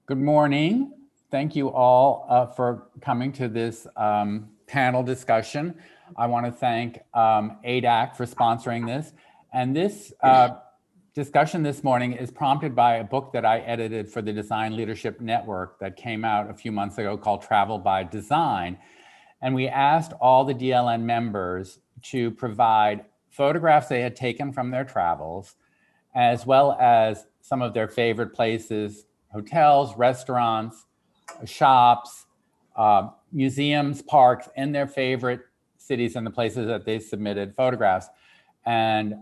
Good morning. Thank you all for coming to this panel discussion. I want to thank ADAC for sponsoring this. And this discussion this morning is prompted by a book that I edited for the Design Leadership Network that came out a few months ago called Travel by Design. And we asked all the DLN members to provide photographs they had taken from their travels, as well as some of their favorite places, hotels, restaurants, shops, museums, parks, in their favorite cities and the places that they submitted photographs. And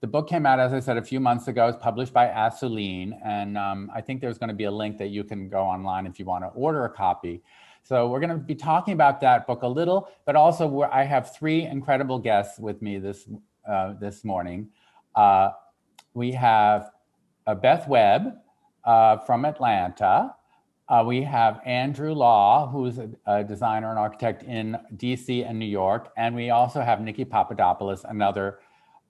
the book came out, as I said, a few months ago. It's published by Assouline. And I think there's going to be a link that you can go online if you want to order a copy. So we're going to be talking about that book a little, but also I have three incredible guests with me this morning. We have Beth Webb from Atlanta. We have Andrew Law, who's a designer and architect in DC and New York. And we also have Nikki Papadopoulos, another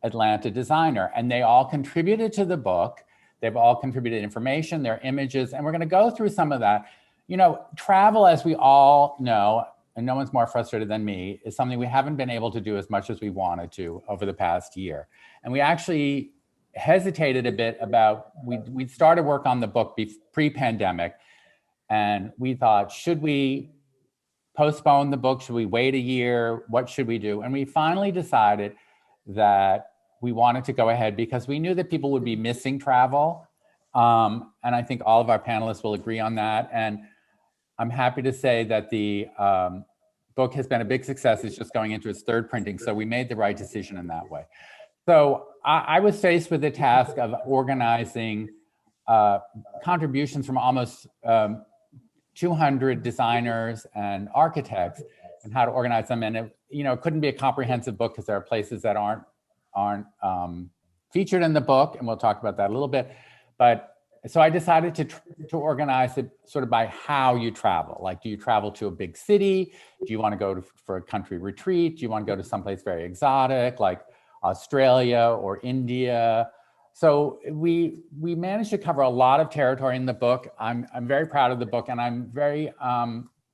Atlanta designer. And they all contributed to the book. They've all contributed information, their images, and we're going to go through some of that. You know, travel, as we all know, and no one's more frustrated than me, is something we haven't been able to do as much as we wanted to over the past year. And we actually hesitated a bit about, we started work on the book pre-pandemic, and we thought, should we postpone the book? Should we wait a year? What should we do? And we finally decided that we wanted to go ahead because we knew that people would be missing travel. And I think all of our panelists will agree on that. And I'm happy to say that the book has been a big success. It's just going into its third printing. So we made the right decision in that way. So I was faced with the task of organizing contributions from almost 200 designers and architects and how to organize them. And it couldn't be a comprehensive book because there are places that aren't featured in the book. And we'll talk about that a little bit. But so I decided to organize it sort of by how you travel. Like, do you travel to a big city? Do you want to go for a country retreat? Do you want to go to someplace very exotic, like Australia or India? So we managed to cover a lot of territory in the book. I'm very proud of the book, and I'm very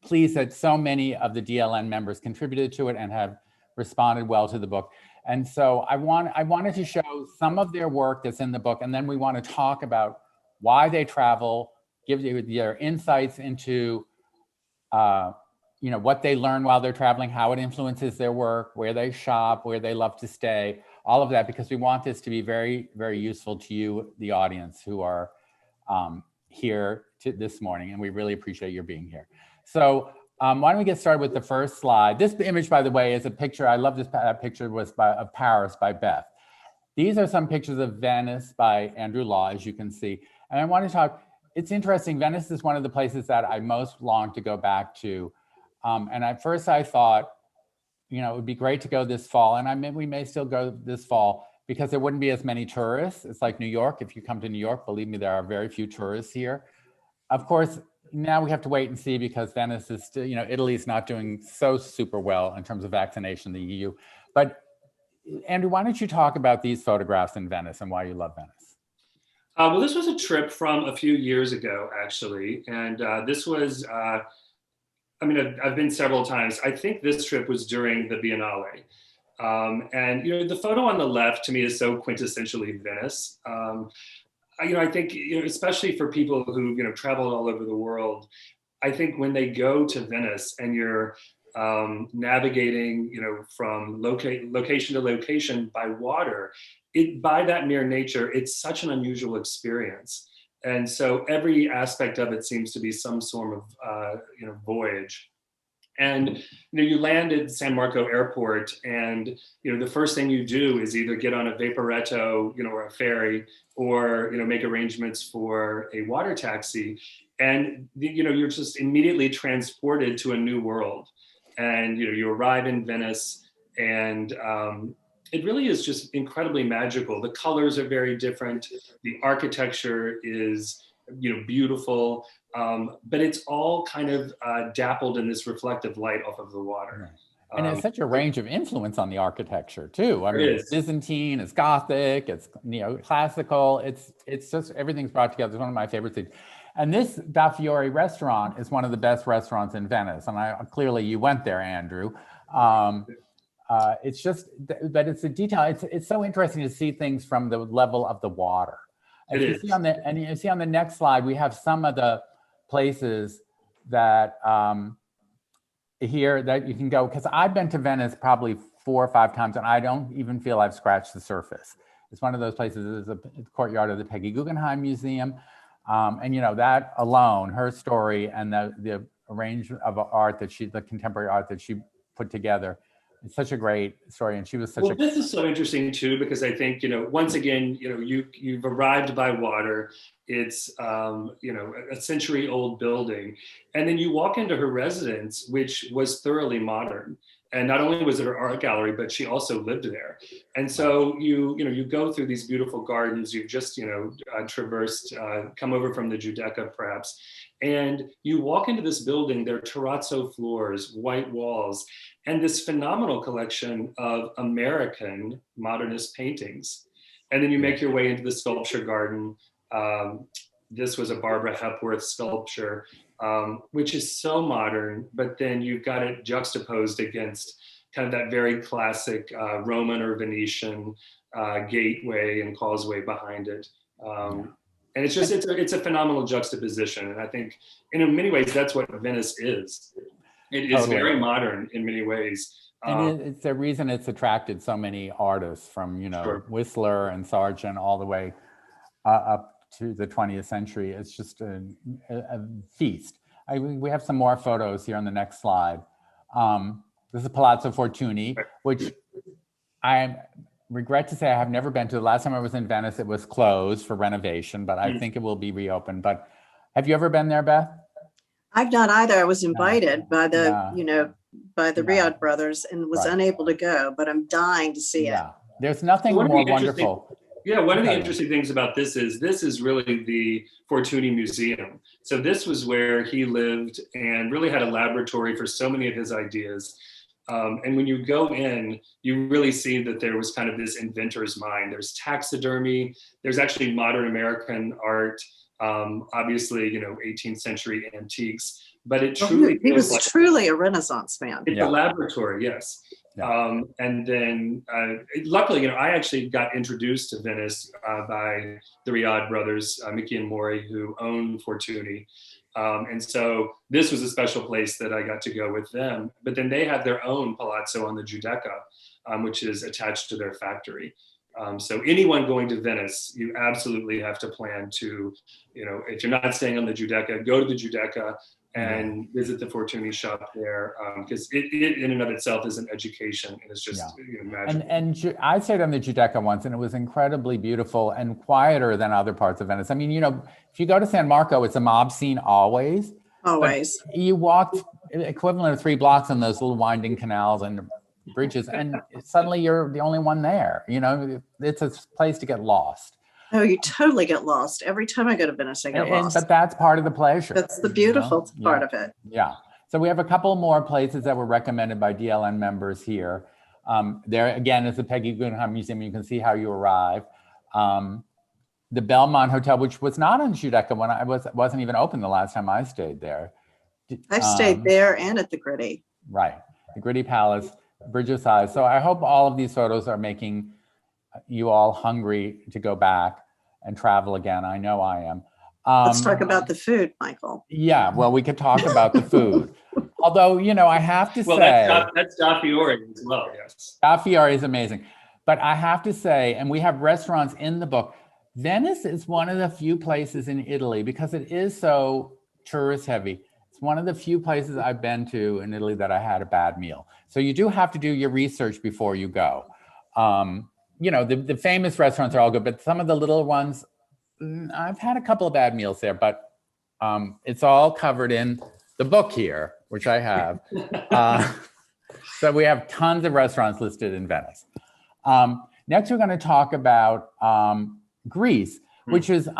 pleased that so many of the DLN members contributed to it and have responded well to the book. And so I wanted to show some of their work that's in the book, and then we want to talk about why they travel, give you their insights into what they learn while they're traveling, how it influences their work, where they shop, where they love to stay, all of that, because we want this to be very, very useful to you, the audience, who are here this morning, and we really appreciate your being here. So why don't we get started with the first slide. This image, by the way, is a picture. I love this picture of Paris by Beth. These are some pictures of Venice by Andrew Law, as you can see. And I want to talk, it's interesting, Venice is one of the places that I most long to go back to. And at first I thought, it would be great to go this fall. And we may still go this fall because there wouldn't be as many tourists. It's like New York. If you come to New York, believe me, there are very few tourists here. Of course, now we have to wait and see because Venice is still, Italy's not doing so super well in terms of vaccination, the EU. But Andrew, why don't you talk about these photographs in Venice and why you love Venice? Well, this was a trip from a few years ago, actually. And this was, I've been several times. I think this trip was during the Biennale. And, the photo on the left to me is so quintessentially Venice. I think, especially for people who, traveled all over the world, I think when they go to Venice and you're navigating, from location to location by water, by that mere nature, it's such an unusual experience. And so every aspect of it seems to be some sort of, voyage. And, you land at San Marco Airport and, the first thing you do is either get on a Vaporetto, or a ferry, or, make arrangements for a water taxi. And, you're just immediately transported to a new world. And, you arrive in Venice and, it really is just incredibly magical. The colors are very different. The architecture is, beautiful, but it's all kind of dappled in this reflective light off of the water. And it's such a range of influence on the architecture too. I mean, it's Byzantine, it's Gothic, it's classical. It's just everything's brought together. It's one of my favorite things. And this Da Fiore restaurant is one of the best restaurants in Venice. And clearly you went there, Andrew. It's just, but it's a detail. It's so interesting to see things from the level of the water. And you see on the next slide, we have some of the places that here that you can go, because I've been to Venice probably 4 or 5 times, and I don't even feel I've scratched the surface. It's one of those places. There's a courtyard of the Peggy Guggenheim Museum, and you know that alone, her story and the arrangement of art that the contemporary art that she put together. It's such a great story, and she was such well, this is so interesting too, because I think, you know, once again, you know, you've arrived by water. It's you know, a century-old building, and then you walk into her residence, which was thoroughly modern. And not only was it her art gallery, but she also lived there. And so you go through these beautiful gardens. You've just traversed, come over from the Giudecca perhaps, and you walk into this building. There are terrazzo floors, white walls, and this phenomenal collection of American modernist paintings. And then you make your way into the sculpture garden. This was a Barbara Hepworth sculpture, which is so modern, but then you've got it juxtaposed against kind of that very classic Roman or Venetian gateway and causeway behind it. And it's just, it's a phenomenal juxtaposition. And I think in many ways, that's what Venice is. It is very modern in many ways. And it's the reason it's attracted so many artists from, Whistler and Sargent all the way up to the 20th century. It's just a feast. We have some more photos here on the next slide. This is Palazzo Fortuny, which I regret to say I have never been to. The last time I was in Venice, it was closed for renovation, but I think it will be reopened. But have you ever been there, Beth? I've not either. I was invited by the, by the Riyadh brothers and was unable to go, but I'm dying to see it. There's nothing more wonderful. Yeah, one of the interesting things about this is really the Fortuny Museum. So this was where he lived and really had a laboratory for so many of his ideas. And when you go in, you really see that there was kind of this inventor's mind. There's taxidermy, there's actually modern American art, obviously, 18th century antiques, but it truly he was truly a Renaissance man. It's a laboratory, yes. Yeah. And then luckily, I actually got introduced to Venice by the Riyadh brothers, Mickey and Maury, who own Fortuny. And so this was a special place that I got to go with them. But then they have their own palazzo on the Giudecca, which is attached to their factory. So anyone going to Venice, you absolutely have to plan to, if you're not staying on the Giudecca, go to the Giudecca and visit the Fortuny shop there, because it in and of itself is an education, and it's just magical. And I stayed on the Giudecca once, and it was incredibly beautiful and quieter than other parts of Venice. I mean, if you go to San Marco, it's a mob scene always. Always. But you walked equivalent of 3 blocks on those little winding canals and bridges, and suddenly you're the only one there. It's a place to get lost. Oh, you totally get lost. Every time I go to Venice, I get lost. But that's part of the pleasure. That's the beautiful part of it. Yeah. So we have a couple more places that were recommended by DLN members here. There again is the Peggy Guggenheim Museum. You can see how you arrive. The Belmont Hotel, which was not on Giudecca when wasn't even open the last time I stayed there. I've stayed there and at the Gritty. Right. The Gritty Palace, Bridge of Sighs. So I hope all of these photos are making you all hungry to go back and travel again. I know I am. Let's talk about the food, Michael. Yeah, well, we could talk about the food. Although, I have to say... that's Da Fiore as well, yes. Da Fiore is amazing. But I have to say, and we have restaurants in the book, Venice is one of the few places in Italy, because it is so tourist heavy. It's one of the few places I've been to in Italy that I had a bad meal. So you do have to do your research before you go. The famous restaurants are all good, but some of the little ones, I've had a couple of bad meals there, but it's all covered in the book here, which I have. So we have tons of restaurants listed in Venice. Next, we're going to talk about Greece, which is,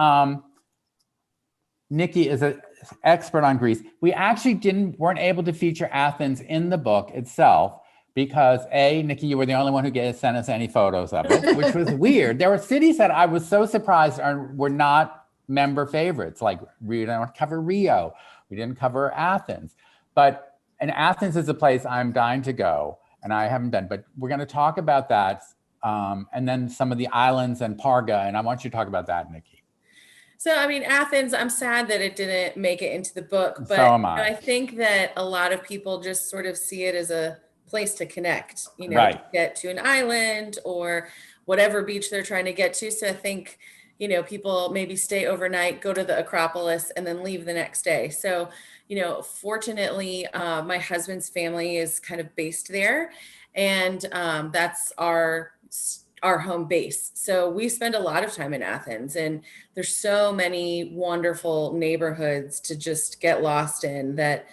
Nikki is an expert on Greece. We actually weren't able to feature Athens in the book itself, because Nikki, you were the only one who sent us any photos of it, which was weird. There were cities that I was so surprised were not member favorites. Like we didn't cover Rio, we didn't cover Athens, and Athens is a place I'm dying to go, and I haven't been. But we're going to talk about that, and then some of the islands and Parga, and I want you to talk about that, Nikki. So, I mean, Athens, I'm sad that it didn't make it into the book, but So am I. I think that a lot of people just sort of see it as a place to connect, Right. to get to an island or whatever beach they're trying to get to. So I think, people maybe stay overnight, go to the Acropolis, and then leave the next day. So, fortunately, my husband's family is kind of based there, and that's our home base. So we spend a lot of time in Athens, and there's so many wonderful neighborhoods to just get lost in that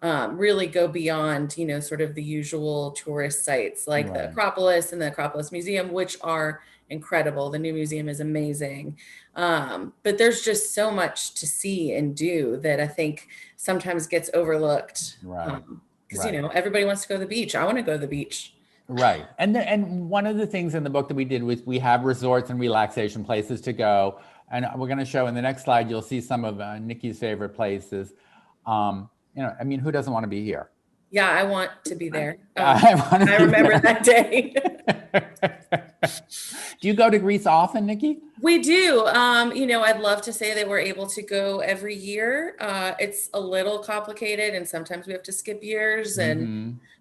really go beyond, sort of the usual tourist sites like the Right. Acropolis and the Acropolis Museum, which are incredible. The new museum is amazing. But there's just so much to see and do that I think sometimes gets overlooked. Right. Because, Right. everybody wants to go to the beach. I want to go to the beach. Right. And one of the things in the book that we did was we have resorts and relaxation places to go. And we're going to show in the next slide, you'll see some of Nikki's favorite places. Who doesn't want to be here? Yeah, I want to be there. I remember that day. Do you go to Greece often, Nikki? We do. I'd love to say that we're able to go every year. It's a little complicated, and sometimes we have to skip years.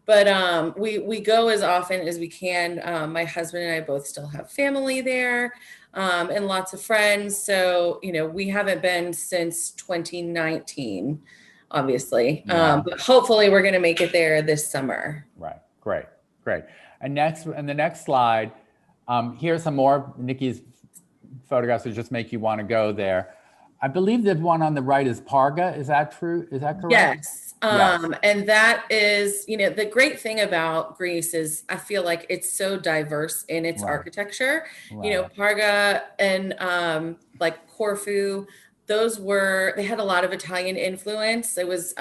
But we go as often as we can. My husband and I both still have family there, and lots of friends. So, we haven't been since 2019, obviously. Yeah. But hopefully we're going to make it there this summer. Right. Great. And the next slide, here's some more Nikki's photographs that just make you want to go there. I believe the one on the right is Parga. Is that true? Is that correct? Yes. And that is, the great thing about Greece is I feel like it's so diverse in its Right. architecture. Right. Parga and like Corfu, they had a lot of Italian influence. It was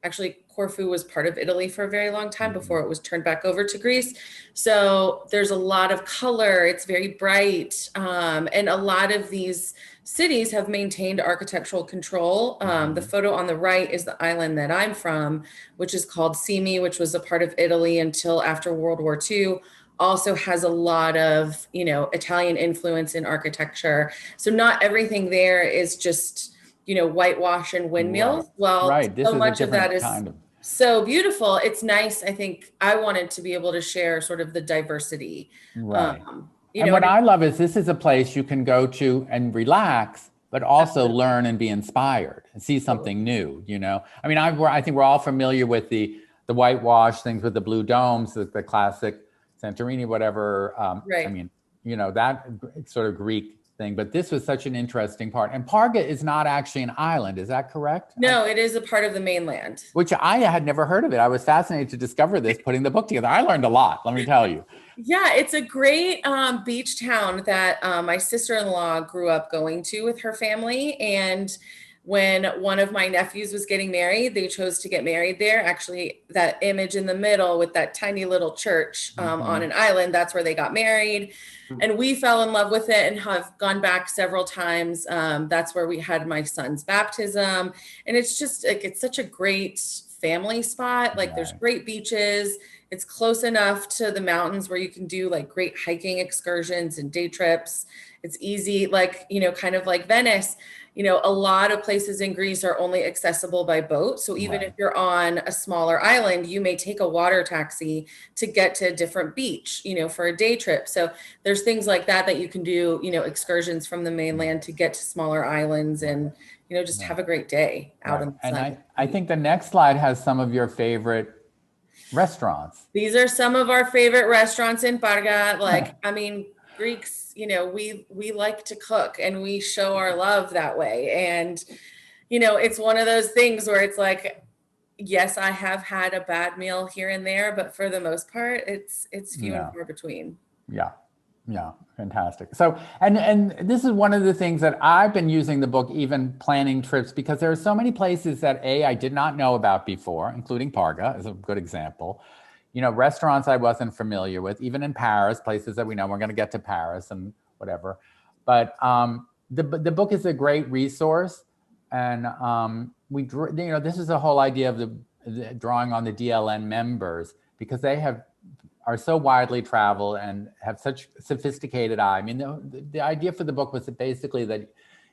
actually Corfu was part of Italy for a very long time before it was turned back over to Greece. So there's a lot of color. It's very bright. And a lot of these cities have maintained architectural control. The photo on the right is the island that I'm from, which is called Simi, which was a part of Italy until after World War II. Also has a lot of, Italian influence in architecture. So not everything there is just, whitewash and windmills. Right. Well, Right. This so is much a of that different is kind of. so beautiful. It's nice. I think I wanted to be able to share sort of the diversity. Right. And what I love is this is a place you can go to and relax, but also learn and be inspired and see something new, I think we're all familiar with the whitewash things with the blue domes, the classic Santorini, whatever. Right. That sort of Greek thing, but this was such an interesting part. And Parga is not actually an island. Is that correct? No, it is a part of the mainland. Which I had never heard of it. I was fascinated to discover this, putting the book together. I learned a lot, let me tell you. Yeah, it's a great beach town that my sister-in-law grew up going to with her family. And when one of my nephews was getting married, they chose to get married there. Actually, that image in the middle with that tiny little church on an island, that's where they got married. And we fell in love with it and have gone back several times. That's where we had my son's baptism. And it's just like, it's such a great family spot. Like there's great beaches. It's close enough to the mountains where you can do like great hiking excursions and day trips. It's easy, like, kind of like Venice. A lot of places in Greece are only accessible by boat. So even if you're on a smaller island, you may take a water taxi to get to a different beach, for a day trip. So there's things like that you can do, excursions from the mainland to get to smaller islands and, just have a great day out in the sun. And I think the next slide has some of your favorite restaurants. These are some of our favorite restaurants in Parga. Greeks, we like to cook and we show our love that way. And, it's one of those things where it's like, yes, I have had a bad meal here and there, but for the most part, it's few and far between. Yeah. Fantastic. So, and this is one of the things that I've been using the book, even planning trips, because there are so many places that I did not know about before, including Parga is a good example. Restaurants I wasn't familiar with, even in Paris, places that we know we're going to get to Paris and whatever. But the book is a great resource, and this is the whole idea of the drawing on the DLN members, because they are so widely traveled and have such sophisticated eye. I mean, the idea for the book was that basically that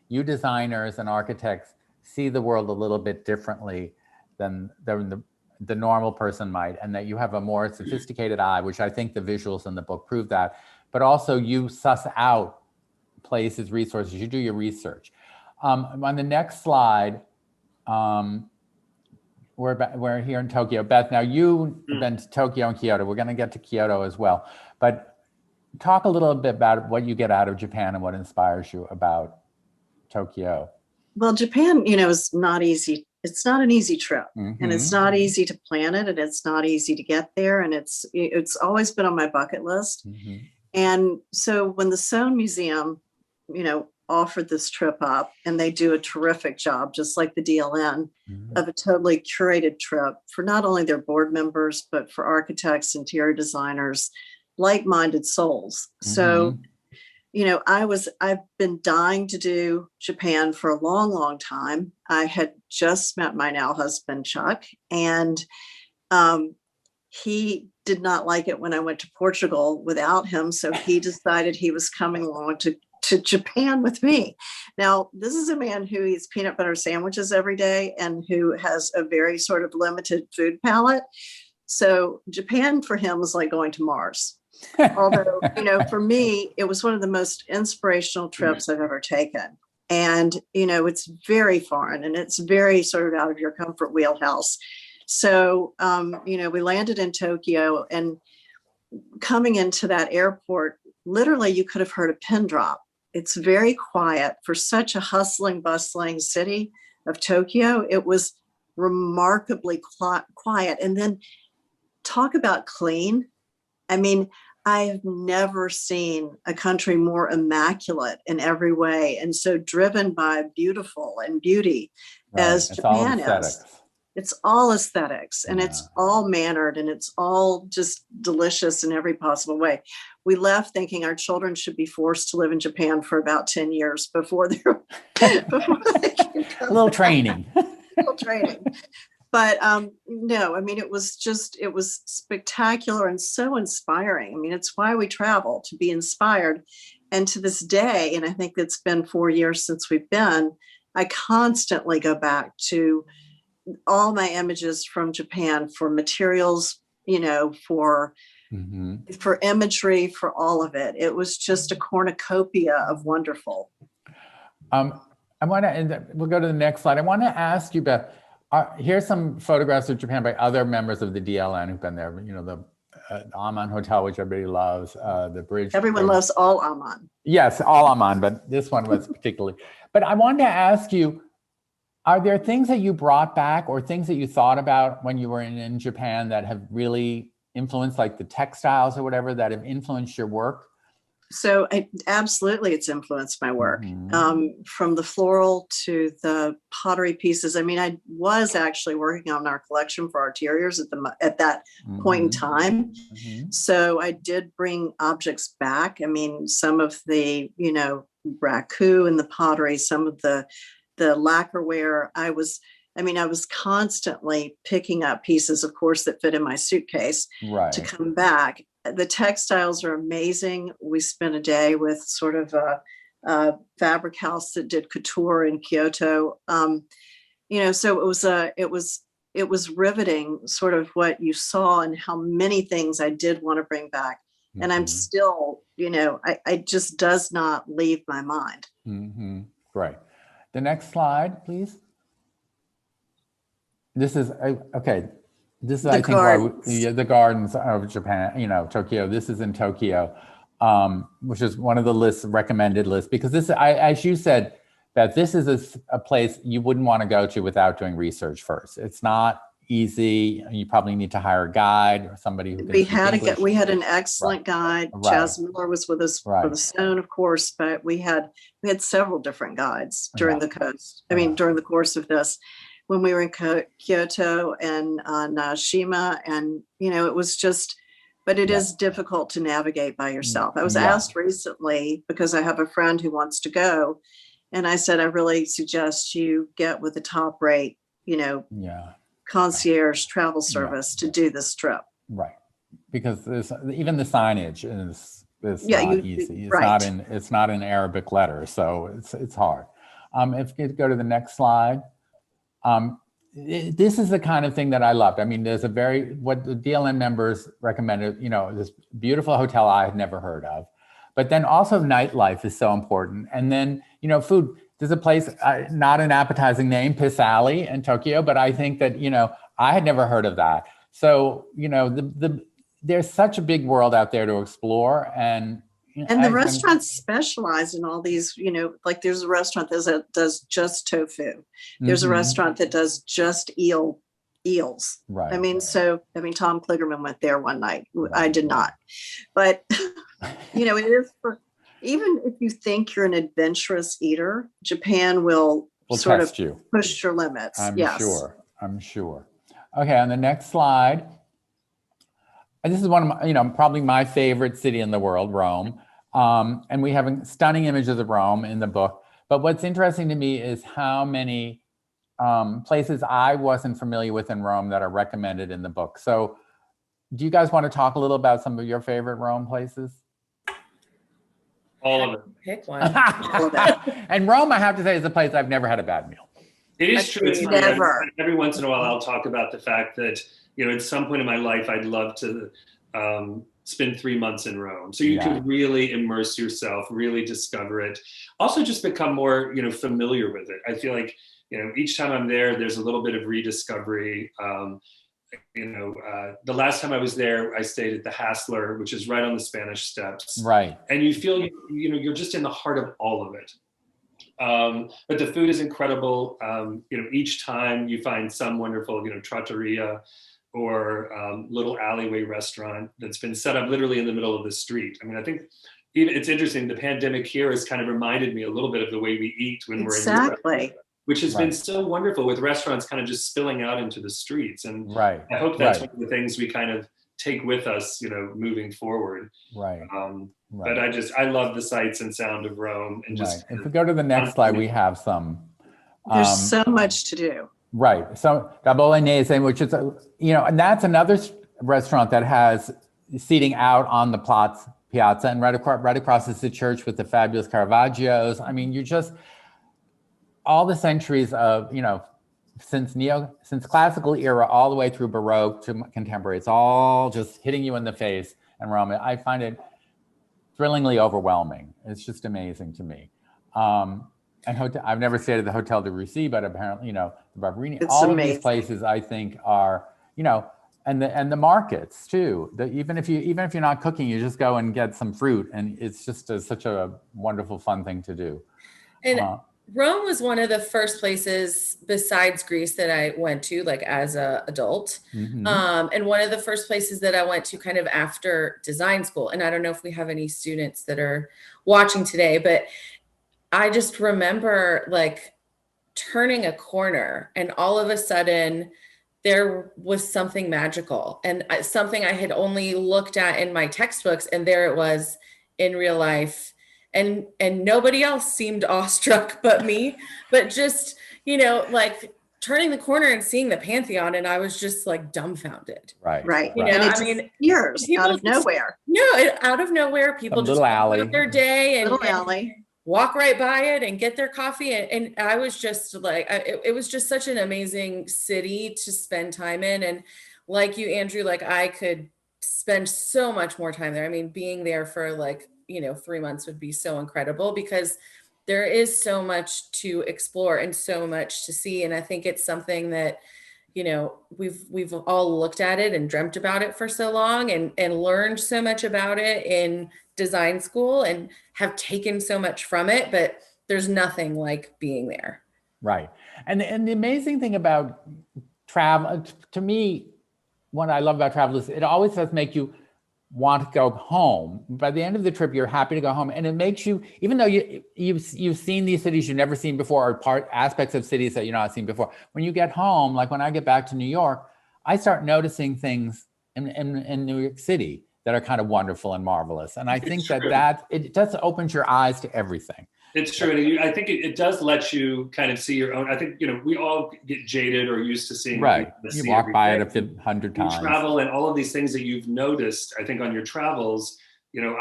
you designers and architects see the world a little bit differently than the normal person might, and that you have a more sophisticated eye, which I think the visuals in the book prove that, but also you suss out places, resources, you do your research. On the next slide, we're here in Tokyo. Beth, now you've been to Tokyo and Kyoto. We're going to get to Kyoto as well. But talk a little bit about what you get out of Japan and what inspires you about Tokyo. Well, Japan, is not easy. It's not an easy trip, and it's not easy to plan it, and it's not easy to get there. And it's always been on my bucket list. And so when the Soane Museum, offered this trip up, and they do a terrific job, just like the DLN, of a totally curated trip for not only their board members, but for architects, interior designers, like-minded souls. So, I've been dying to do Japan for a long, long time. I had just met my now husband, Chuck, and he did not like it when I went to Portugal without him. So he decided he was coming along to Japan with me. Now, this is a man who eats peanut butter sandwiches every day and who has a very sort of limited food palate. So Japan for him was like going to Mars. Although, for me, it was one of the most inspirational trips I've ever taken. And, it's very foreign and it's very sort of out of your comfort wheelhouse. So, we landed in Tokyo, and coming into that airport, literally you could have heard a pin drop. It's very quiet for such a hustling, bustling city of Tokyo. It was remarkably quiet. And then talk about clean. I mean, I've never seen a country more immaculate in every way and so driven by beautiful and beauty as Japan is. It's all aesthetics, and it's all mannered, and it's all just delicious in every possible way. We left thinking our children should be forced to live in Japan for about 10 years before they can a little training. But no, I mean, it was spectacular and so inspiring. I mean, it's why we travel, to be inspired. And to this day, and I think it's been 4 years since we've been, I constantly go back to all my images from Japan for materials, for imagery, for all of it. It was just a cornucopia of wonderful. I want to, and we'll go to the next slide. I want to ask you, Beth, here's some photographs of Japan by other members of the DLN who've been there. The Aman Hotel, which everybody loves, the bridge. Everyone loves all Aman. Yes, all Aman, but this one was particularly. But I wanted to ask you, are there things that you brought back or things that you thought about when you were in Japan that have really influenced, like the textiles or whatever, that have influenced your work? So absolutely, it's influenced my work, from the floral to the pottery pieces. I mean, I was actually working on our collection for Arteriors at that point in time. So I did bring objects back. I mean, some of the, raku and the pottery, some of the lacquerware. I was constantly picking up pieces, of course, that fit in my suitcase to come back. The textiles are amazing. We spent a day with sort of a fabric house that did couture in Kyoto. So it was riveting, sort of what you saw and how many things I did want to bring back. And I'm still, I just does not leave my mind. Right. The next slide, please. This is, okay. This is, I think, the gardens of Japan, Tokyo. This is in Tokyo, which is one of the recommended lists, because this, as you said, Beth, this is a place you wouldn't want to go to without doing research first. It's not easy. You probably need to hire a guide or somebody who can we had an excellent guide. Chaz Miller was with us for the Soane, of course, but we had several different guides during the course of this, when we were in Kyoto and on Shima, and it was just, but it is difficult to navigate by yourself. I was asked recently, because I have a friend who wants to go, And I said, I really suggest you get with the top rate, Yeah, concierge travel service to do this trip. right. Because even the signage is Yeah, not easy. right. It's not in Arabic letters, so it's hard. If you could go to the next slide. This is the kind of thing that I loved. I mean, there's what the DLN members recommended, this beautiful hotel I had never heard of. But then also nightlife is so important. And then, food. There's a place, not an appetizing name, Piss Alley in Tokyo, but I think that, I had never heard of that. So, there's such a big world out there to explore. And the restaurants specialize in all these, like there's a restaurant that does just tofu. There's a restaurant that does just eels. Right. Tom Kligerman went there one night. Right. I did not. But, it is even if you think you're an adventurous eater, Japan will sort test of you. push your limits. I'm Yes. sure. Okay, on the next slide. And this is one of my, probably my favorite city in the world, Rome. And we have stunning images of Rome in the book. But what's interesting to me is how many places I wasn't familiar with in Rome that are recommended in the book. So do you guys want to talk a little about some of your favorite Rome places? All of it. Pick one. And Rome, I have to say, is a place I've never had a bad meal. It is true. It's funny. Never. Every once in a while, I'll talk about the fact that, at some point in my life, I'd love to spend 3 months in Rome. So you can really immerse yourself, really discover it. Also just become more, familiar with it. I feel like, each time I'm there, there's a little bit of rediscovery. The last time I was there, I stayed at the Hassler, which is right on the Spanish Steps. Right. And you feel, you're just in the heart of all of it. But the food is incredible. Each time you find some wonderful, trattoria or little alleyway restaurant that's been set up literally in the middle of the street. I mean, I think even it's interesting. The pandemic here has kind of reminded me a little bit of the way we eat when we're in Europe, which has been so wonderful with restaurants kind of just spilling out into the streets. And I hope that's one of the things we kind of take with us, moving forward. Right. But I love the sights and sound of Rome. And just if we go to the next slide, we have some. There's so much to do. Right. So da Bolognese, which is, and that's another restaurant that has seating out on the piazza, and right across is the church with the fabulous Caravaggios. I mean, all the centuries of, since classical era all the way through Baroque to contemporary, it's all just hitting you in the face in Rome. I find it thrillingly overwhelming. It's just amazing to me. And I've never stayed at the Hotel de Russie, but apparently, the Barberini, all of these places I think are, and the markets too. Even if you're not cooking, you just go and get some fruit, and it's just such a wonderful, fun thing to do. And Rome was one of the first places besides Greece that I went to, like as an adult. Mm-hmm. And one of the first places that I went to kind of after design school. And I don't know if we have any students that are watching today, but I just remember like turning a corner and all of a sudden there was something magical and something I had only looked at in my textbooks, and there it was in real life. And nobody else seemed awestruck but me, but just, like turning the corner and seeing the Pantheon, and I was just like dumbfounded. Right. Years out of nowhere. Out of nowhere, people just alley. About their day and alley. Walk right by it and get their coffee. And I was just like, it was just such an amazing city to spend time in. And like you, Andrew, like I could spend so much more time there. I mean, being there for 3 months would be so incredible because there is so much to explore and so much to see. And I think it's something that, we've all looked at it and dreamt about it for so long and learned so much about it in design school and have taken so much from it, but there's nothing like being there. Right. And the amazing thing about travel, to me, what I love about travel is it always does make you want to go home. By the end of the trip, you're happy to go home. And it makes you, even though you've seen these cities you've never seen before, or aspects of cities that you've not seen before, when you get home, like when I get back to New York, I start noticing things in New York City that are kind of wonderful and marvelous. And I think that it just opens your eyes to everything. It's true. And I think it does let you kind of see your own. I think, we all get jaded or used to seeing. Right. what we You see walk every by day. it 100 You times. travel and all of these things that you've noticed, I think on your travels,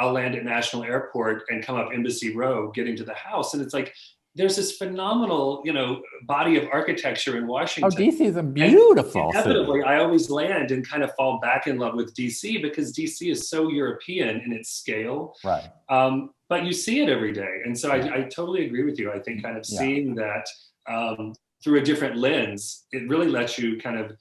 I'll land at National Airport and come up Embassy Row, getting to the house. And it's like, there's this phenomenal, body of architecture in Oh, Washington. DC is a beautiful And city. inevitably, I always land and kind of fall back in love with DC because DC is so European in its scale. Right. But you see it every day. And so I totally agree with you. I think kind of Yeah. seeing that through a different lens, it really lets you kind of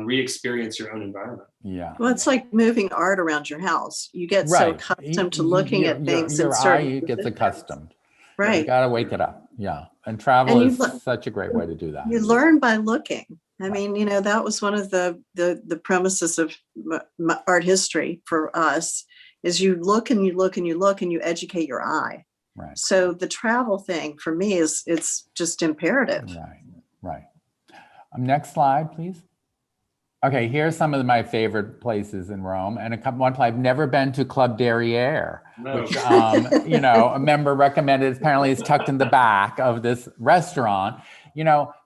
re-experience your own environment. Yeah. Well, it's like moving art around your house. You get so Right. accustomed to looking at things in Your eye certain gets positions. accustomed. You Right. got to wake it up. Yeah. And travel And is you such a great way to do that. You learn by looking. I mean, that was one of the premises of art history for us is you look and you look and you look and you educate your eye. Right. So the travel thing for me it's just imperative. Right. Right. Next slide, please. Okay, here's some of my favorite places in Rome, and one place I've never been to, Club Derriere, No. which a member recommended. Apparently, it's tucked in the back of this restaurant.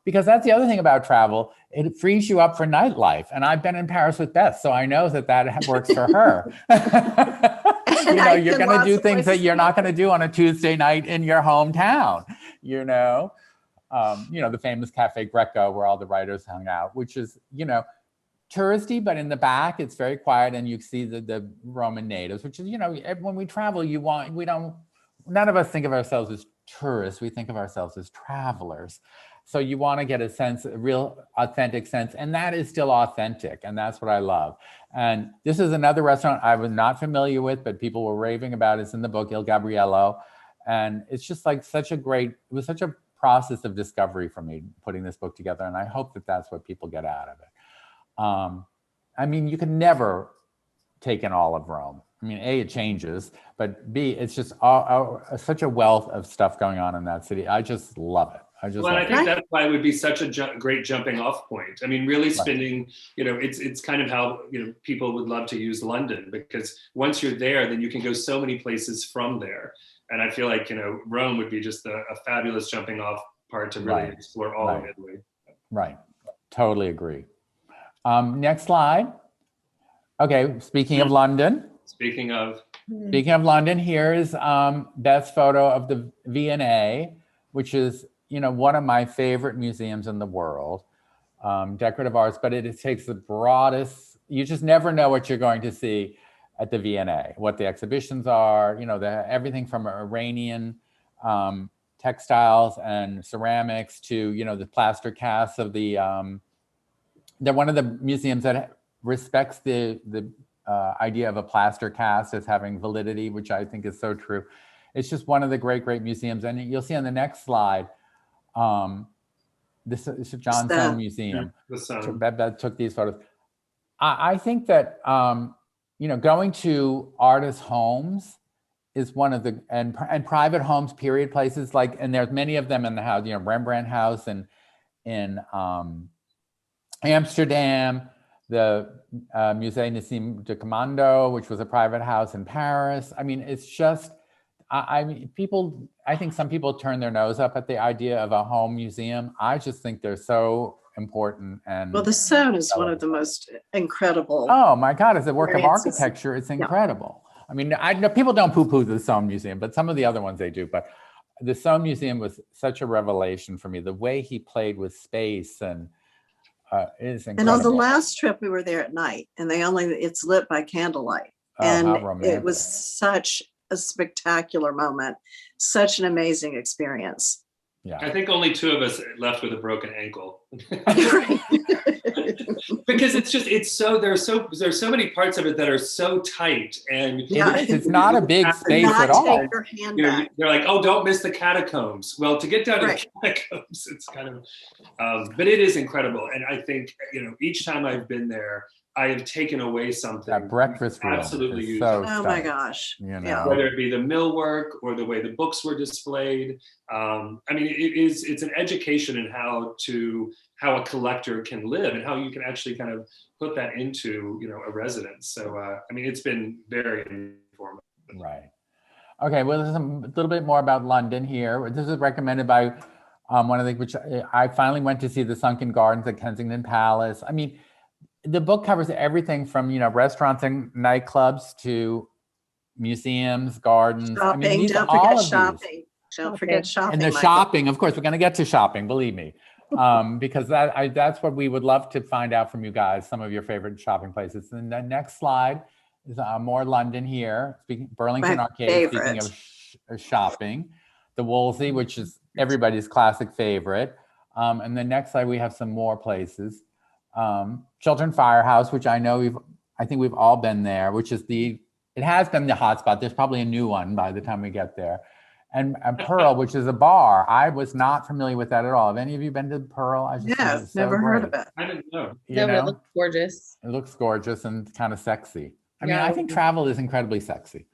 Because that's the other thing about travel; it frees you up for nightlife. And I've been in Paris with Beth, so I know that works for her. I've You're been going to lots do of things that places. you're not going to do on a Tuesday night in your hometown. The famous Cafe Greco where all the writers hung out, which is touristy, but in the back it's very quiet, and you see the Roman natives, which is when we travel, none of us think of ourselves as tourists. We think of ourselves as travelers. So you want to get a real authentic sense, and that is still authentic, and that's what I love. And this is another restaurant I was not familiar with, but people were raving about. It's in the book Il Gabriello, and it's just like it was such a process of discovery for me putting this book together, and I hope that that's what people get out of it. You can never take in all of Rome. A, it changes, but B, it's just such a wealth of stuff going on in that city. I just love it. I think that's why it would be such a great jumping off point. Really spending, it's kind of how, people would love to use London, because once you're there, then you can go so many places from there. And I feel like, Rome would be just a fabulous jumping off part to really explore all of Italy. Right. Totally agree. Next slide. Okay, speaking of London. Speaking of London, here's Beth's photo of the V&A, which is, one of my favorite museums in the world, decorative arts, but it takes the broadest, you just never know what you're going to see at the V&A, what the exhibitions are, everything from Iranian textiles and ceramics to, the plaster casts of they're one of the museums that respects the idea of a plaster cast as having validity, which I think is so true. It's just one of the great, great museums. And you'll see on the next slide, this is John Soane Museum. That took these photos. I think that, going to artists' homes is one of the, and private homes, period places, and there's many of them in the house, Rembrandt House and in Amsterdam, the Musée Nassim de Commando, which was a private house in Paris. It's just, I think some people turn their nose up at the idea of a home museum. I just think they're so important. And well, the Soane is one of the most incredible. Oh my God, it's a work of architecture. It's incredible. I know people don't poo-poo the Soane Museum, but some of the other ones they do. But the Soane Museum was such a revelation for me. The way he played with space and is incredible. And on the last trip, we were there at night, and it's lit by candlelight. And it was such a spectacular moment, such an amazing experience. Yeah. I think only 2 of us left with a broken ankle. Because there's so many parts of it that are so tight, and it's not a big space at all. Take your hand back. They're like, oh, don't miss the catacombs. Well, to get down to the catacombs, it's kind of, but it is incredible. And I think, each time I've been there, I have taken away something. That breakfast room absolutely is used. so Oh my gosh. Whether it be the millwork or the way the books were displayed. It's an education in how a collector can live and how you can actually kind of put that into, a residence. So, it's been very informative. Right. Okay, well, there's a little bit more about London here. This is recommended by one of the, which I finally went to see the Sunken Gardens at Kensington Palace. I mean, the book covers everything from, restaurants and nightclubs to museums, gardens. I mean, Shopping, these don't all forget of these. shopping. Don't forget shopping. And the Michael. shopping, of course, we're going to get to shopping, believe me, because that's what we would love to find out from you guys, some of your favorite shopping places. And the next slide is more London here, Burlington My Arcade, speaking favorite. of shopping, the Wolsey, which is everybody's classic favorite. And the next slide, we have some more places. Chiltern Firehouse, which I think we've all been there, which is it has been the hotspot. There's probably a new one by the time we get there. And Pearl, which is a bar. I was not familiar with that at all. Have any of you been to Pearl? I just think Yeah, it's so never heard of great. it. I didn't know. You No, but know? it looks gorgeous. It looks gorgeous and kind of sexy. I mean, Yeah. I think travel is incredibly sexy.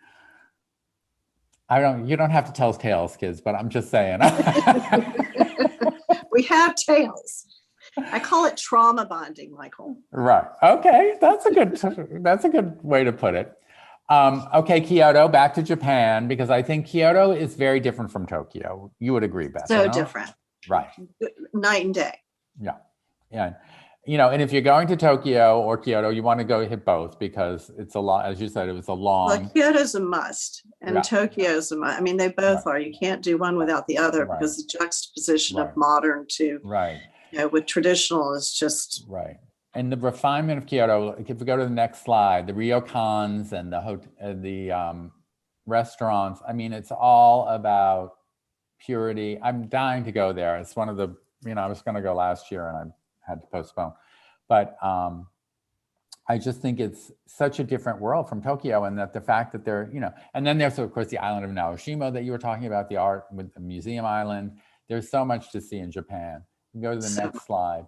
You don't have to tell us tales, kids, but I'm just saying. We have tales. I call it trauma bonding, Michael. Right. Okay. That's a good way to put it. Okay, Kyoto, back to Japan, because I think Kyoto is very different from Tokyo. You would agree, Beth. So no? different. Right. Night and day. Yeah. And if you're going to Tokyo or Kyoto, you want to go hit both because it's a lot, as you said, it was a long. Well, Kyoto's a must, and Yeah. Tokyo's a must. I mean, they both are. You can't do one without the other Right. because the juxtaposition Right. of modern to, Right. with traditional is just Right. And the refinement of Kyoto, if we go to the next slide, the ryokans and the restaurants, I mean, it's all about purity. I'm dying to go there. It's one of the, I was going to go last year and I had to postpone. But I just think it's such a different world from Tokyo, and that the fact that they're, and then there's, of course, the island of Naoshima that you were talking about, the art with the museum island. There's so much to see in Japan. We can go to the next slide.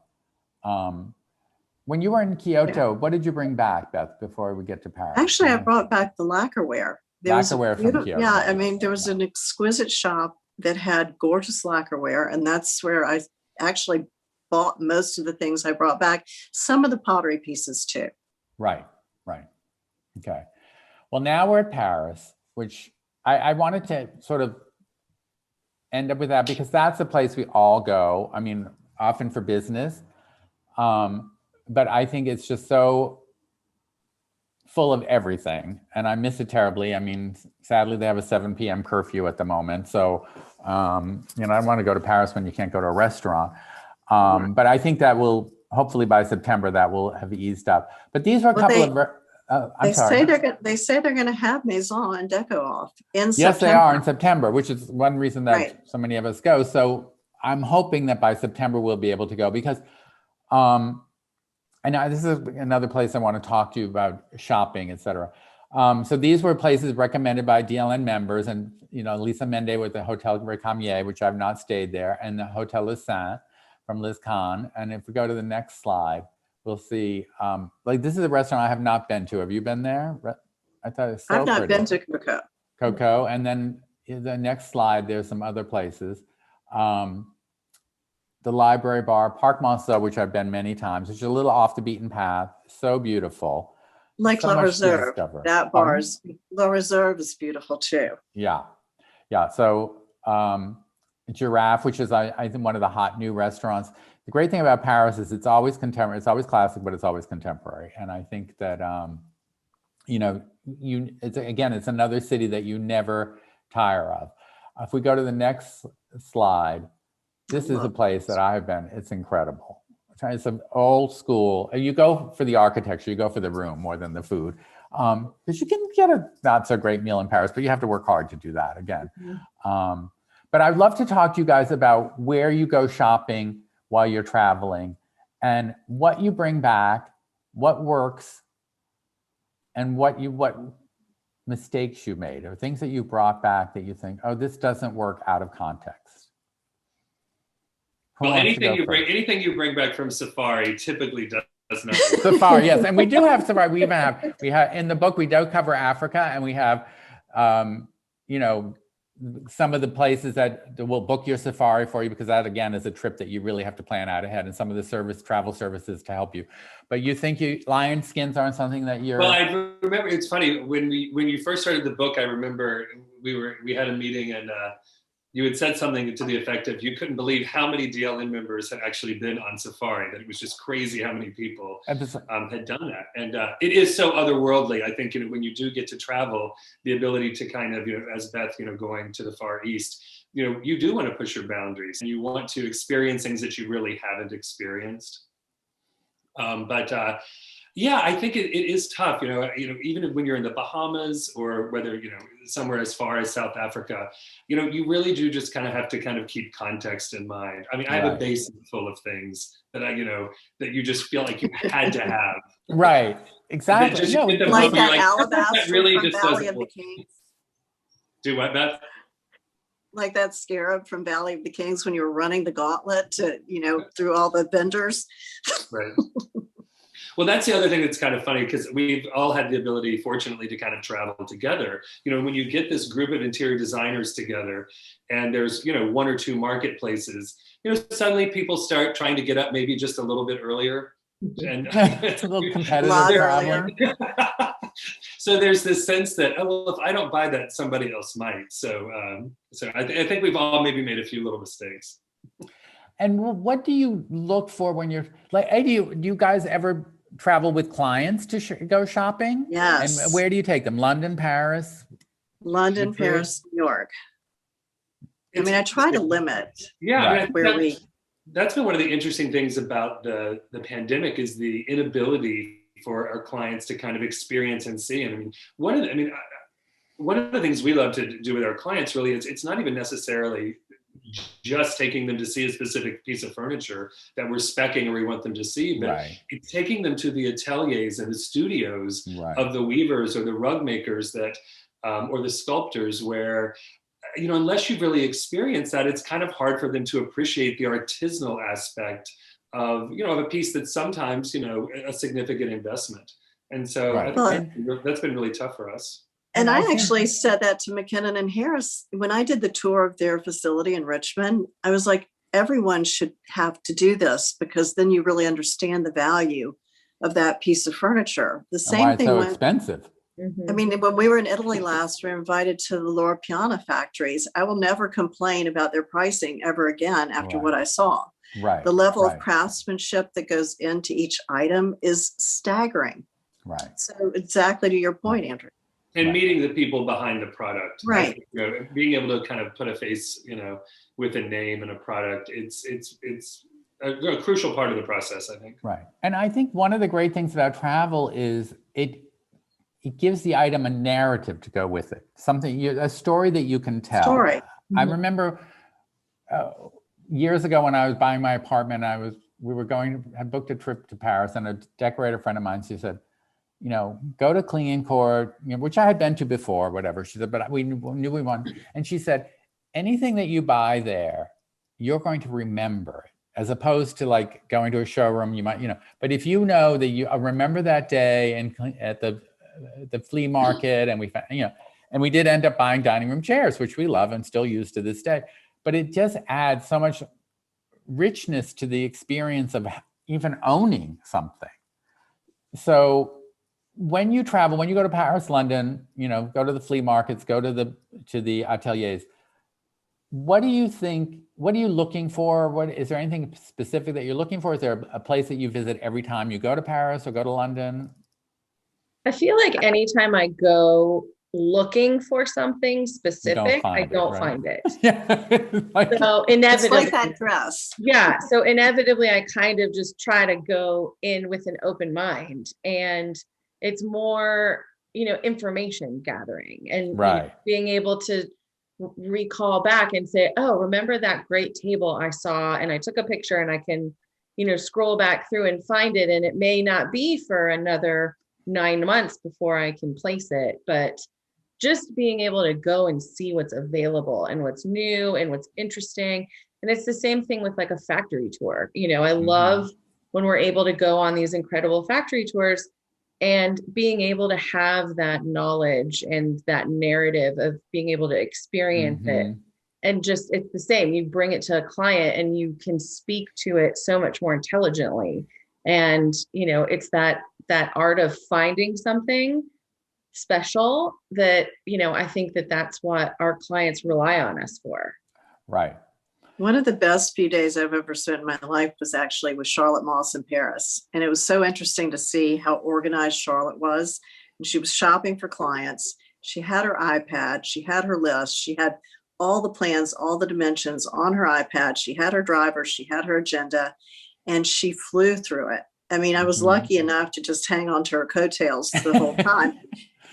When you were in Kyoto, what did you bring back, Beth, before we get to Paris? actually, I brought back the lacquerware. There was a Lacquerware from beautiful- Kyoto. Yeah, I mean, there was an exquisite shop that had gorgeous lacquerware, and that's where I actually bought most of the things I brought back. Some of the pottery pieces too. Right. Okay. Well, now we're at Paris, which I wanted to sort of end up with that because that's the place we all go. I mean, often for business. But I think it's just so full of everything, and I miss it terribly. I mean, sadly, they have a 7 p.m. curfew at the moment. So, I want to go to Paris when you can't go to a restaurant. But I think that will, hopefully by September, that will have eased up. But these were a Well, couple of, I'm sorry. They say they're going to have Maison and Deco off in September. Yes, they are in September, which is one reason that Right. so many of us go. So I'm hoping that by September we'll be able to go because, and this is another place I want to talk to you about shopping, et cetera. So these were places recommended by DLN members, and Lisa Mende with the Hotel Recamier, which I've not stayed there, and the Hotel Le Saint from Liz Kahn. And if we go to the next slide, we'll see. This is a restaurant I have not been to. Have you been there? I thought it was so I've not pretty. been to Coco. Coco, and then in the next slide, there's some other places. The Library Bar, Parc Monceau, which I've been many times, which is a little off the beaten path, so beautiful. Like So La much to Reserve. discover. That Pardon? bar's La Reserve is beautiful too. Yeah. So Giraffe, which is I think one of the hot new restaurants. The great thing about Paris is it's always contemporary. It's always classic, but it's always contemporary. And I think that it's another city that you never tire of. If we go to the next slide, this is a place that I have been. It's incredible. It's some old school. You go for the architecture, you go for the room more than the food. Because you can get a not so great meal in Paris, but you have to work hard to do that again. But I'd love to talk to you guys about where you go shopping while you're traveling and what you bring back, what works, and what mistakes you made or things that you brought back that you think, oh, this doesn't work out of context. Who Well, wants to go anything you first? bring back from Safari typically does not work. Safari, yes, and we do have Safari. We have in the book we do cover Africa, and we have some of the places that will book your safari for you, because that again is a trip that you really have to plan out ahead, and some of the travel services to help you. But you think lion skins aren't something that you're. Well, I remember, it's funny when you first started the book. I remember we had a meeting, and you had said something to the effect of you couldn't believe how many DLN members had actually been on safari. That it was just crazy how many people had done that, and it is so otherworldly. I think when you do get to travel, the ability to kind of, as Beth, going to the Far East, you do want to push your boundaries and you want to experience things that you really haven't experienced. But yeah, I think it is tough, even when you're in the Bahamas or whether, somewhere as far as South Africa, you really do just kind of have to kind of keep context in mind. I mean, I have a basin full of things that that you just feel like you had to have. Right, exactly. Like that alabaster really from just Valley of the Kings. Do what, Beth? Like that scarab from Valley of the Kings when you were running the gauntlet to, through all the vendors. Right. Well, that's the other thing that's kind of funny, because we've all had the ability, fortunately, to kind of travel together. When you get this group of interior designers together and there's, one or two marketplaces, suddenly people start trying to get up maybe just a little bit earlier. And it's a little competitive problem. So there's this sense that, oh, well, if I don't buy that, somebody else might. So I think we've all maybe made a few little mistakes. And what do you look for when you're like, do you guys ever travel with clients to go shopping? Yes. And where do you take them? London, Paris? London, Paris, New York. I try to limit. Yeah, right. That's been one of the interesting things about the pandemic is the inability for our clients to kind of experience and see. And one of the things we love to do with our clients really is it's not even necessarily just taking them to see a specific piece of furniture that we're speccing or we want them to see, but it's taking them to the ateliers and the studios of the weavers or the rug makers that, or the sculptors where, unless you've really experienced that, it's kind of hard for them to appreciate the artisanal aspect of, of a piece that's sometimes, a significant investment. And so I think that's been really tough for us. And I actually said that to McKinnon and Harris when I did the tour of their facility in Richmond. I was like, everyone should have to do this because then you really understand the value of that piece of furniture. The same why it's thing. So expensive. When we were in Italy last, we were invited to the Loro Piana factories. I will never complain about their pricing ever again after what I saw. Right. The level of craftsmanship that goes into each item is staggering. Right. So exactly to your point, Andrew. And meeting the people behind the product, right? Being able to kind of put a face, with a name and a product, it's a crucial part of the process, I think. Right, and I think one of the great things about travel is it gives the item a narrative to go with it, a story that you can tell. Story. I remember years ago when I was buying my apartment, I booked a trip to Paris, and a decorator friend of mine, she said, go to Clignancourt, which I had been to before, whatever. She said, but we knew we wanted. And she said, anything that you buy there, you're going to remember it, as opposed to like going to a showroom, you might, but if you know that you remember that day at the flea market, and we found, and we did end up buying dining room chairs, which we love and still use to this day. But it just adds so much richness to the experience of even owning something. So when you travel, when you go to Paris, London, go to the flea markets, go to the ateliers, what do you think, what are you looking for? Is there anything specific that you're looking for? Is there a place that you visit every time you go to Paris or go to London? I feel like anytime I go looking for something specific, I don't find it. So inevitably, it's like that dress. Yeah. So inevitably, I kind of just try to go in with an open mind, and it's more, information gathering and being able to recall back and say, oh, remember that great table I saw, and I took a picture, and I can, scroll back through and find it. And it may not be for another 9 months before I can place it, but just being able to go and see what's available and what's new and what's interesting. And it's the same thing with like a factory tour. I love when we're able to go on these incredible factory tours And being able to have that knowledge and that narrative of being able to experience it. Mhm. And just, it's the same. You bring it to a client and you can speak to it so much more intelligently. And, it's that art of finding something special that, I think that that's what our clients rely on us for. Right. One of the best few days I've ever spent in my life was actually with Charlotte Moss in Paris. And it was so interesting to see how organized Charlotte was. And she was shopping for clients. She had her iPad, she had her list, she had all the plans, all the dimensions on her iPad. She had her driver, she had her agenda, and she flew through it. I mean, I was Mhm. lucky enough to just hang on to her coattails the whole time.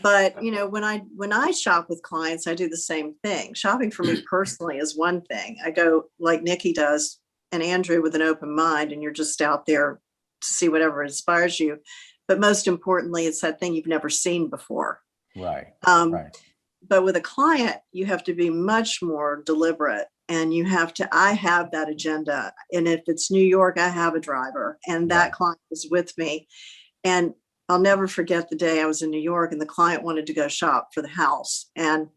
But when I shop with clients, I do the same thing. Shopping for me personally is one thing. I go like Nikki does and Andrew with an open mind, and you're just out there to see whatever inspires you. But most importantly, it's that thing you've never seen before. Right. Um, Right. But with a client, you have to be much more deliberate, and I have that agenda. And if it's New York, I have a driver, and that Right. client is with me. And I'll never forget the day I was in New York and the client wanted to go shop for the house. And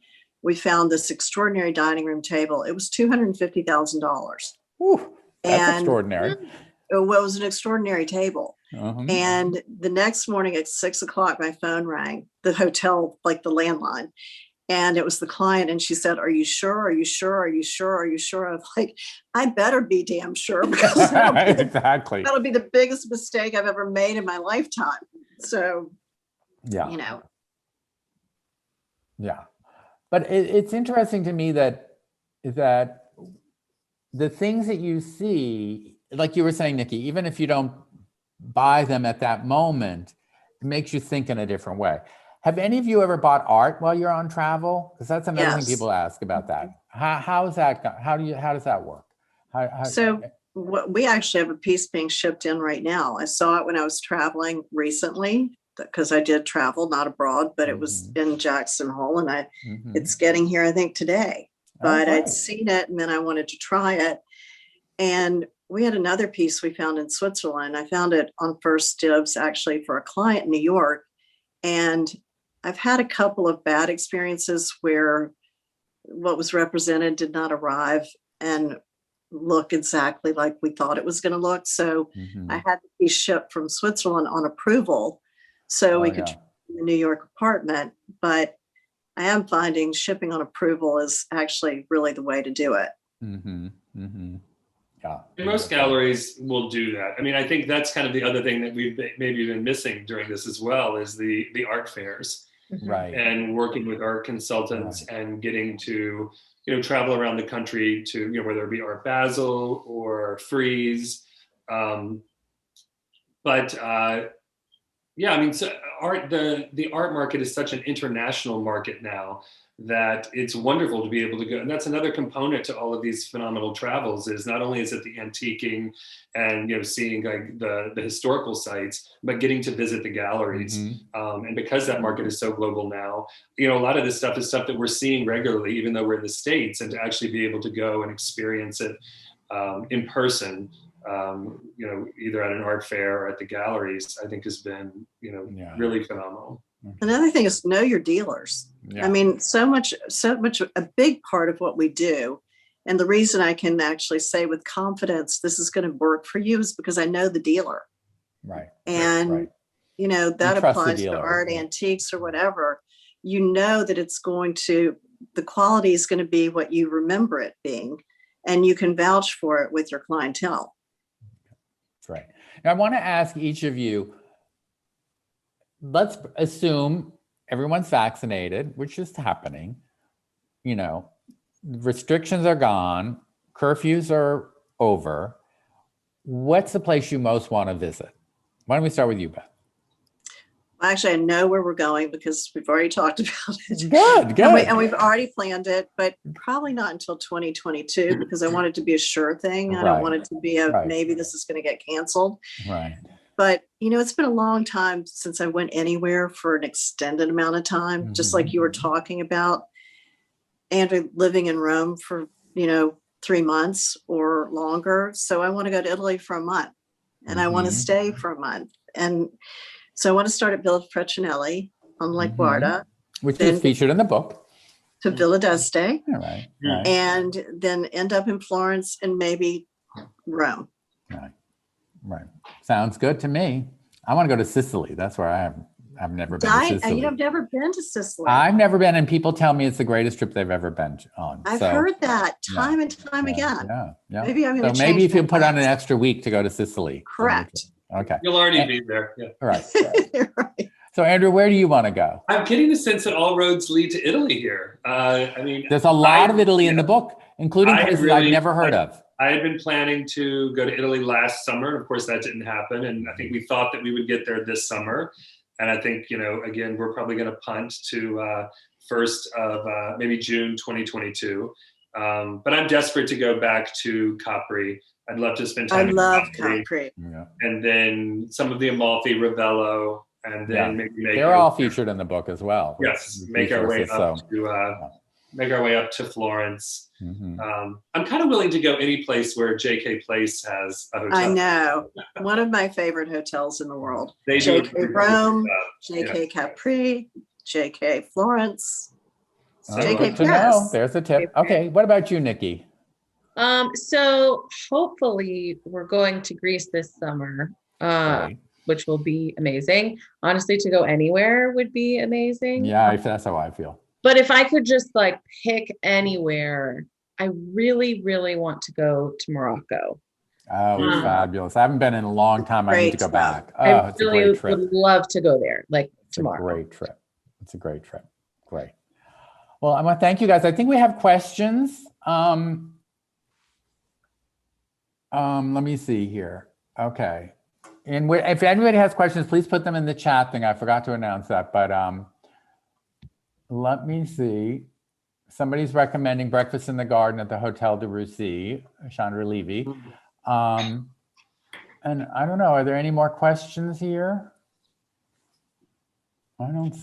we found this extraordinary dining room table. It was $250,000. Whew, that's And extraordinary. it was an extraordinary table. Mhm. And the next morning at 6 o'clock, my phone rang, the hotel, like the landline. And it was the client. And she said, "Are you sure? Are you sure? Are you sure? Are you sure?" I'm like, I better be damn sure, because Exactly. that'll be the biggest mistake I've ever made in my lifetime. So, Yeah. yeah. But it's interesting to me that the things that you see, like you were saying, Nikki, even if you don't buy them at that moment, it makes you think in a different way. Have any of you ever bought art while you're on travel? Because that's another thing Yes. people ask about that. How is that? How does that work? So we actually have a piece being shipped in right now. I saw it when I was traveling recently, because I did travel, not abroad, but it was in Jackson Hole, and it's getting here, I think, today. But I'd seen it and then I wanted to try it. And we had another piece we found in Switzerland. I found it on First Dibs actually for a client in New York. And I've had a couple of bad experiences where what was represented did not arrive and look exactly like we thought it was going to look. So I had to be shipped from Switzerland on approval so we could the New York apartment. But I am finding shipping on approval is actually really the way to do it. Yeah. And most galleries will do that. I mean, I think that's kind of the other thing that we've maybe been missing during this as well, is the art fairs. Right. And working with art consultants and getting to, travel around the country to, whether it be Art Basel or Frieze. Yeah, I mean, so the art market is such an international market now that it's wonderful to be able to go. And that's another component to all of these phenomenal travels, is not only is it the antiquing and, seeing like the historical sites, but getting to visit the galleries. And because that market is so global now, a lot of this stuff is stuff that we're seeing regularly, even though we're in the States, and to actually be able to go and experience it in person, either at an art fair or at the galleries, I think has been, really phenomenal. Another thing is know your dealers. I mean, so much, a big part of what we do. And the reason I can actually say with confidence, this is going to work for you, is because I know the dealer. Right. And, that applies to art, antiques, or whatever. You know that the quality is going to be what you remember it being, and you can vouch for it with your clientele. That's right. Now, I want to ask each of you, let's assume everyone's vaccinated, which is happening. Restrictions are gone, curfews are over. What's the place you most want to visit? Why don't we start with you, Beth? Actually, I know where we're going because we've already talked about it. Good. And we've already planned it, but probably not until 2022, because I want it to be a sure thing. I don't want it to be maybe this is going to get canceled. Right. But, it's been a long time since I went anywhere for an extended amount of time, just like you were talking about. Andrew living in Rome for, 3 months or longer. So I want to go to Italy for a month, and I want to stay for a month. And So I want to start at Villa Frecinelli on Lake Mhm. Guarda Which Then- is featured in the book. to Villa d'Este All right. Mm. Right. and then end up in Florence and maybe Rome. Right. Sounds good to me. I want to go to Sicily. That's where I've never been to Sicily. You've never been to Sicily. I've never been, and people tell me it's the greatest trip they've ever been on. I've So, heard that yeah, time and time yeah, again. Yeah. Maybe I'm So going to maybe change if you my put on an plans. extra week to go to Sicily. Correct. Okay. You'll already be there. Yeah. All right. You're right. So Andrew, where do you want to go? I'm getting the sense that all roads lead to Italy here. I mean, There's a lot of Italy in the book, including I places I've really- never heard of. I had been planning to go to Italy last summer. And of course, that didn't happen. And I think we thought that we would get there this summer. And I think, again, we're probably going to punt to first of maybe June 2022. But I'm desperate to go back to Capri. I'd love to spend I time in love Capri. Capri. Yeah. And then some of the Amalfi, Ravello, and then Yeah. maybe make They're all featured in the book as well. Yes, make our way up to Florence. Mhm. I'm kind of willing to go any place where JK Place has a hotel. I know. One of my favorite hotels in the world. They do JK Rome, Yeah. JK Capri, JK Florence. Oh, JK good to know. Paris. There's a tip. Okay, what about you, Nikki? So hopefully we're going to Greece this summer, Right. which will be amazing. Honestly, to go anywhere would be amazing. Yeah, that's how I feel. But if I could just like pick anywhere, I really, really want to go to Morocco. Oh, it's Mm. fabulous. I haven't been in a long time. I need to Great go stuff. back. Oh, I it's a really great trip. would love to go there, like It's a tomorrow. great trip. It's a great trip. Great. Well, I want to thank you guys. I think we have questions. Let me see here. Okay. And if anybody has questions, please put them in the chat thing. I forgot to announce that, but let me see. Somebody's recommending breakfast in the garden at the Hotel de Russie, Chandra Levy. And I don't know, are there any more questions here? I don't,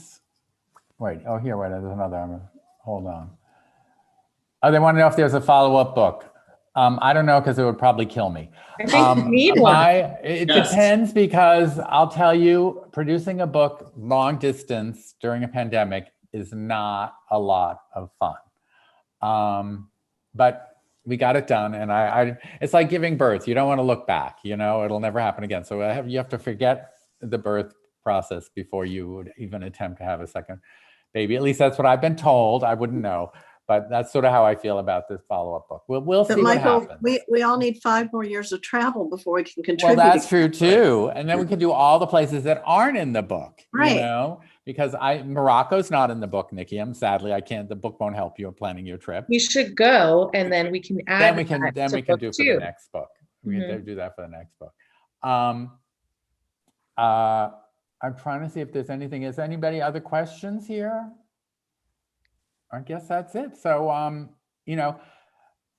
wait, oh, here, wait, there's another, hold on. Oh, they want to know if there's a follow-up book. I don't know, because it would probably kill me. I think we need one. It Yes. depends, because I'll tell you, producing a book long distance during a pandemic is not a lot of fun. But we got it done, and it's like giving birth. You don't want to look back, it'll never happen again. So you have to forget the birth process before you would even attempt to have a second baby. At least that's what I've been told. I wouldn't know. But that's sort of how I feel about this follow-up book. We'll see But Michael, what happens. we all need 5 more years of travel before we can Well, contribute. that's true too. And then we could do all the places that aren't in the book, Right. because Morocco's not in the book, Nikki. Sadly, I can't, the book won't help you in planning your trip. We should go, and then we can add. Then we can that to do book for the two. next book. We Mhm. can do that for the next book. I'm trying to see if there's anything. Is anybody other questions here? I guess that's it. So,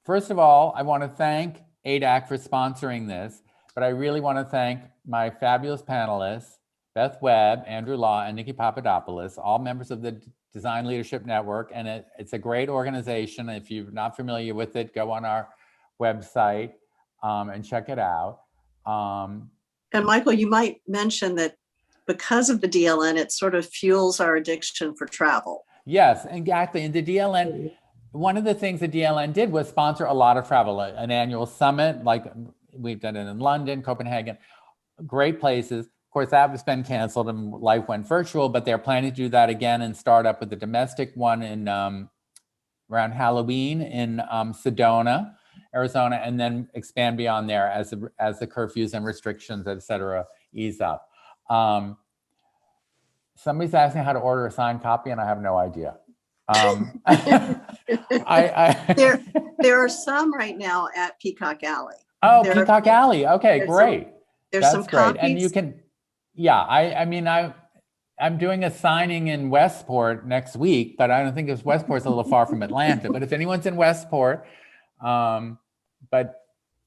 first of all, I want to thank ADAC for sponsoring this, but I really want to thank my fabulous panelists, Beth Webb, Andrew Law, and Nikki Papadopoulos, all members of the Design Leadership Network. And it's a great organization. If you're not familiar with it, go on our website and check it out. And Michael, you might mention that because of the DLN, it sort of fuels our addiction for travel. Yes, exactly. And the DLN, one of the things the DLN did was sponsor a lot of travel, an annual summit, like we've done it in London, Copenhagen, great places. Of course, that was been canceled and life went virtual, but they're planning to do that again and start up with the domestic one in around Halloween in Sedona, Arizona, and then expand beyond there as the curfews and restrictions, et cetera, ease up. Somebody's asking how to order a signed copy, and I have no idea. There are some right now at Peacock Alley. Oh, There- Peacock Alley. Okay, there's some- great. There's That's some great. And you copies. can, I'm doing a signing in Westport next week, but I don't think Westport's a little far from Atlanta. But if anyone's in Westport, but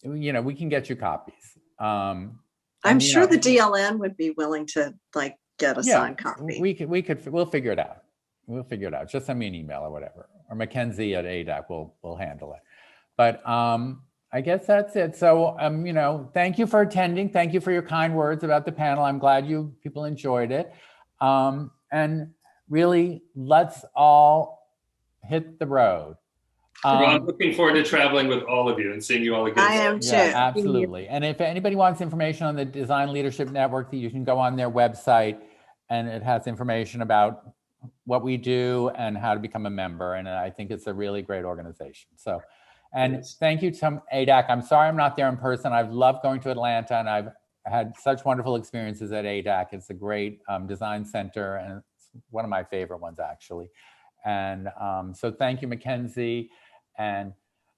we can get you copies. I'm and, sure the DLN would be willing to get a Yeah, signed copy. we'll figure it out. We'll figure it out. Just send me an email or whatever, or Mackenzie at ADAC will handle it. But I guess that's it. So, thank you for attending. Thank you for your kind words about the panel. I'm glad people enjoyed it. And really, let's all hit the road. Well, I'm looking forward to traveling with all of you and seeing you all again. I am too. Yeah, absolutely. And if anybody wants information on the Design Leadership Network, you can go on their website, and it has information about what we do and how to become a member. And I think it's a really great organization. So, and Yes. thank you to ADAC. I'm sorry I'm not there in person. I've loved going to Atlanta, and I've had such wonderful experiences at ADAC. It's a great design center, and it's one of my favorite ones, actually. And so thank you, Mackenzie. And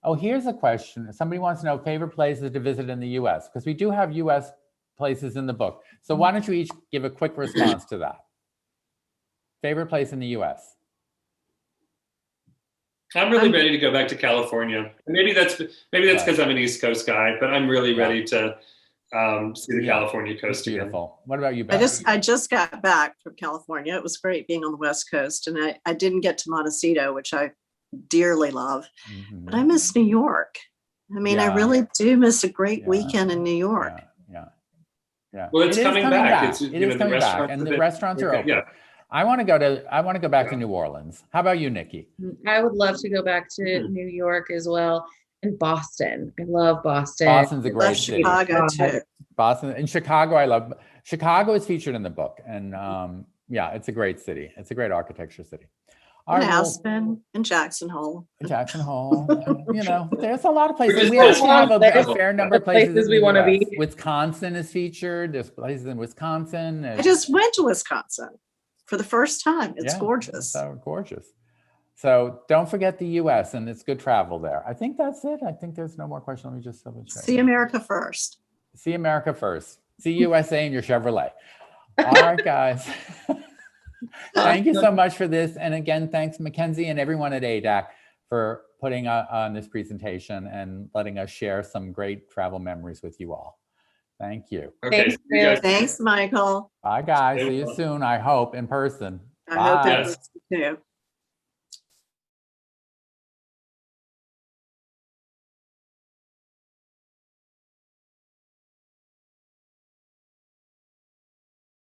oh, here's a question. Somebody wants to know favorite places to visit in the US, because we do have US places in the book. So why don't you each give a quick response to that? Favorite place in the US? I'm really ready to go back to California. Maybe that's because I'm an East Coast guy, but I'm really ready to see the California coast again. Beautiful. What about you, Beth? I just got back from California. It was great being on the West Coast, and I didn't get to Montecito, which I dearly love, but I miss New York. I mean, I really do miss a great weekend in New York. Yeah. Well, it's It is coming back. It is coming back, and the restaurants are open. Yeah. I want to go back to New Orleans. How about you, Nikki? I would love to go back to New York as well, and Boston. I love Boston. Boston's a I great love city. Chicago too. Boston and Chicago, I love. Chicago is featured in the book, and it's a great city. It's a great architecture city. All And right, well, Aspen and Jackson Hole. Jackson Hole, and, there's a lot of places. Which We is actually have a wonderful. fair number of The places places in we the wanna US. be. Wisconsin is featured. There's places in Wisconsin. I just went to Wisconsin for the first time. It's Yeah, gorgeous. So gorgeous. So don't forget the US, and it's good travel there. I think that's it. I think there's no more questions. Let me just double check. See America first. See America first. See USA in your Chevrolet. All right, guys. Thank you so much for this. And again, thanks Mackenzie and everyone at ADAC for putting on this presentation and letting us share some great travel memories with you all. Thank you. Okay. Thanks, see you guys. Thanks, Michael. Bye, guys. Stay See you well. soon, I hope, in person. I hope Bye. it was too.